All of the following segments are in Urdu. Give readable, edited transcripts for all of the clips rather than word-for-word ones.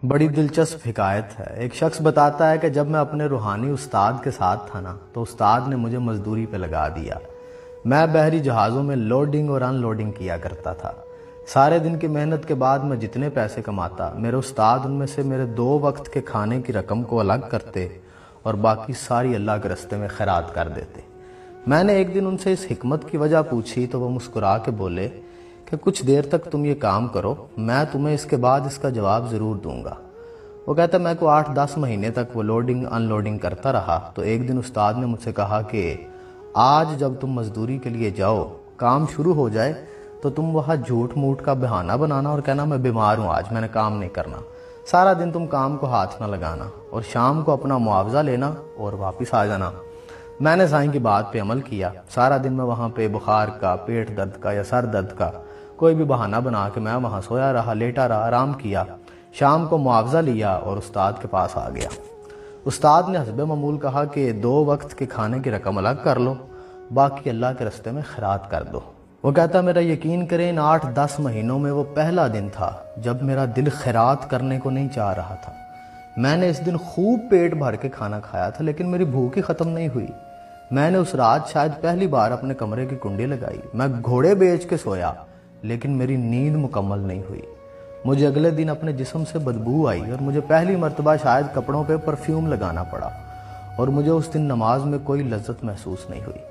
بڑی دلچسپ حکایت ہے۔ ایک شخص بتاتا ہے کہ جب میں اپنے روحانی استاد کے ساتھ تھا نا تو استاد نے مجھے مزدوری پہ لگا دیا۔ میں بحری جہازوں میں لوڈنگ اور ان لوڈنگ کیا کرتا تھا۔ سارے دن کی محنت کے بعد میں جتنے پیسے کماتا، میرے استاد ان میں سے میرے 2 وقت کے کھانے کی رقم کو الگ کرتے اور باقی ساری اللہ کے راستے میں خیرات کر دیتے۔ میں نے ایک دن ان سے اس حکمت کی وجہ پوچھی تو وہ مسکرا کے بولے کہ کچھ دیر تک تم یہ کام کرو، میں تمہیں اس کے بعد اس کا جواب ضرور دوں گا۔ وہ کہتا میں کو 8-10 مہینے تک وہ لوڈنگ ان لوڈنگ کرتا رہا تو ایک دن استاد نے مجھ سے کہا کہ آج جب تم مزدوری کے لیے جاؤ، کام شروع ہو جائے تو تم وہاں جھوٹ موٹ کا بہانہ بنانا اور کہنا میں بیمار ہوں، آج میں نے کام نہیں کرنا۔ سارا دن تم کام کو ہاتھ نہ لگانا اور شام کو اپنا معاوضہ لینا اور واپس آ جانا۔ میں نے سائیں کی بات پہ عمل کیا۔ سارا دن میں وہاں پہ بخار کا، پیٹ درد کا یا سر درد کا کوئی بھی بہانہ بنا کے میں وہاں سویا رہا، لیٹا رہا، آرام کیا۔ شام کو معاوضہ لیا اور استاد کے پاس آ گیا۔ استاد نے حسب معمول کہا کہ 2 وقت کے کھانے کی رقم الگ کر لو، باقی اللہ کے راستے میں خیرات کر دو۔ وہ کہتا میرا یقین کریں ان 8-10 مہینوں میں وہ پہلا دن تھا جب میرا دل خیرات کرنے کو نہیں چاہ رہا تھا۔ میں نے اس دن خوب پیٹ بھر کے کھانا کھایا تھا لیکن میری بھوک ہی ختم نہیں ہوئی۔ میں نے اس رات شاید پہلی بار اپنے کمرے کی کنڈی لگائی۔ میں گھوڑے بیچ کے سویا لیکن میری نیند مکمل نہیں ہوئی۔ مجھے اگلے دن اپنے جسم سے بدبو آئی اور مجھے پہلی مرتبہ شاید کپڑوں پہ پرفیوم لگانا پڑا اور مجھے اس دن نماز میں کوئی لذت محسوس نہیں ہوئی۔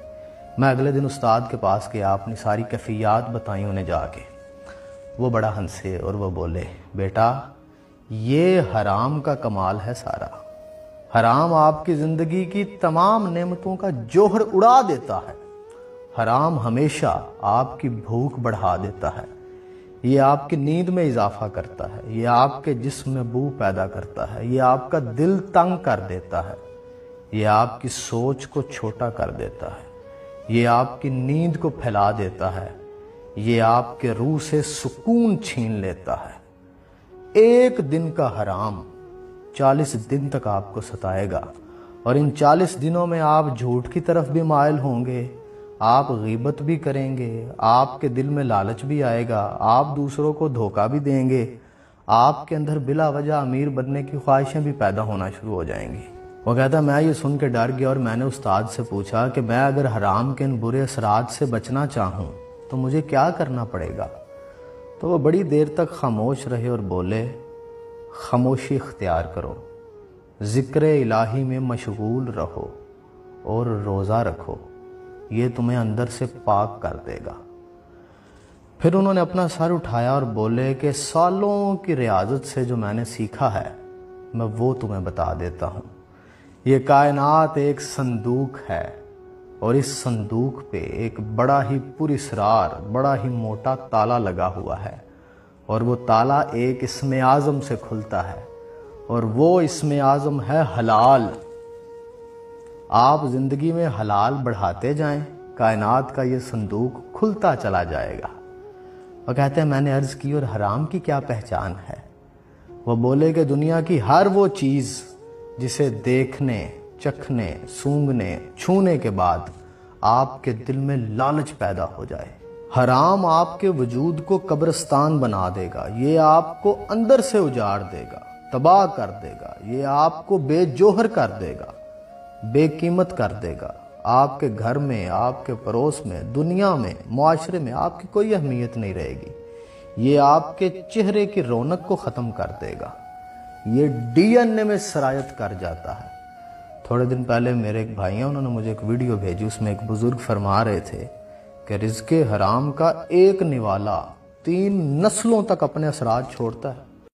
میں اگلے دن استاد کے پاس گیا، اپنی ساری کیفیات بتائیں انہیں جا کے۔ وہ بڑا ہنسے اور وہ بولے بیٹا یہ حرام کا کمال ہے سارا۔ حرام آپ کی زندگی کی تمام نعمتوں کا جوہر اڑا دیتا ہے۔ حرام ہمیشہ آپ کی بھوک بڑھا دیتا ہے، یہ آپ کی نیند میں اضافہ کرتا ہے، یہ آپ کے جسم میں بو پیدا کرتا ہے، یہ آپ کا دل تنگ کر دیتا ہے، یہ آپ کی سوچ کو چھوٹا کر دیتا ہے، یہ آپ کی نیند کو پھیلا دیتا ہے، یہ آپ کے روح سے سکون چھین لیتا ہے۔ ایک دن کا حرام 40 دن تک آپ کو ستائے گا اور ان 40 دنوں میں آپ جھوٹ کی طرف بھی مائل ہوں گے، آپ غیبت بھی کریں گے، آپ کے دل میں لالچ بھی آئے گا، آپ دوسروں کو دھوکہ بھی دیں گے، آپ کے اندر بلا وجہ امیر بننے کی خواہشیں بھی پیدا ہونا شروع ہو جائیں گی۔ وہ کہتا میں یہ سن کے ڈر گیا اور میں نے استاد سے پوچھا کہ میں اگر حرام کے ان برے اثرات سے بچنا چاہوں تو مجھے کیا کرنا پڑے گا؟ تو وہ بڑی دیر تک خاموش رہے اور بولے خاموشی اختیار کرو، ذکر الہی میں مشغول رہو اور روزہ رکھو، یہ تمہیں اندر سے پاک کر دے گا۔ پھر انہوں نے اپنا سر اٹھایا اور بولے کہ سالوں کی ریاضت سے جو میں نے سیکھا ہے میں وہ تمہیں بتا دیتا ہوں۔ یہ کائنات ایک صندوق ہے اور اس صندوق پہ ایک بڑا ہی پراسرار، بڑا ہی موٹا تالا لگا ہوا ہے اور وہ تالا ایک اسم اعظم سے کھلتا ہے اور وہ اسم اعظم ہے حلال۔ آپ زندگی میں حلال بڑھاتے جائیں، کائنات کا یہ صندوق کھلتا چلا جائے گا۔ وہ کہتے ہیں میں نے عرض کی اور حرام کی کیا پہچان ہے؟ وہ بولے کہ دنیا کی ہر وہ چیز جسے دیکھنے، چکھنے، سونگھنے، چھونے کے بعد آپ کے دل میں لالچ پیدا ہو جائے۔ حرام آپ کے وجود کو قبرستان بنا دے گا، یہ آپ کو اندر سے اجاڑ دے گا، تباہ کر دے گا، یہ آپ کو بے جوہر کر دے گا، بے قیمت کر دے گا۔ آپ کے گھر میں، آپ کے پڑوس میں، دنیا میں، معاشرے میں آپ کی کوئی اہمیت نہیں رہے گی۔ یہ آپ کے چہرے کی رونق کو ختم کر دے گا، یہ ڈی این اے میں سرایت کر جاتا ہے۔ تھوڑے دن پہلے میرے ایک بھائی ہیں، انہوں نے مجھے ایک ویڈیو بھیجی، اس میں ایک بزرگ فرما رہے تھے کہ رزق حرام کا ایک نوالا 3 نسلوں تک اپنے اثرات چھوڑتا ہے۔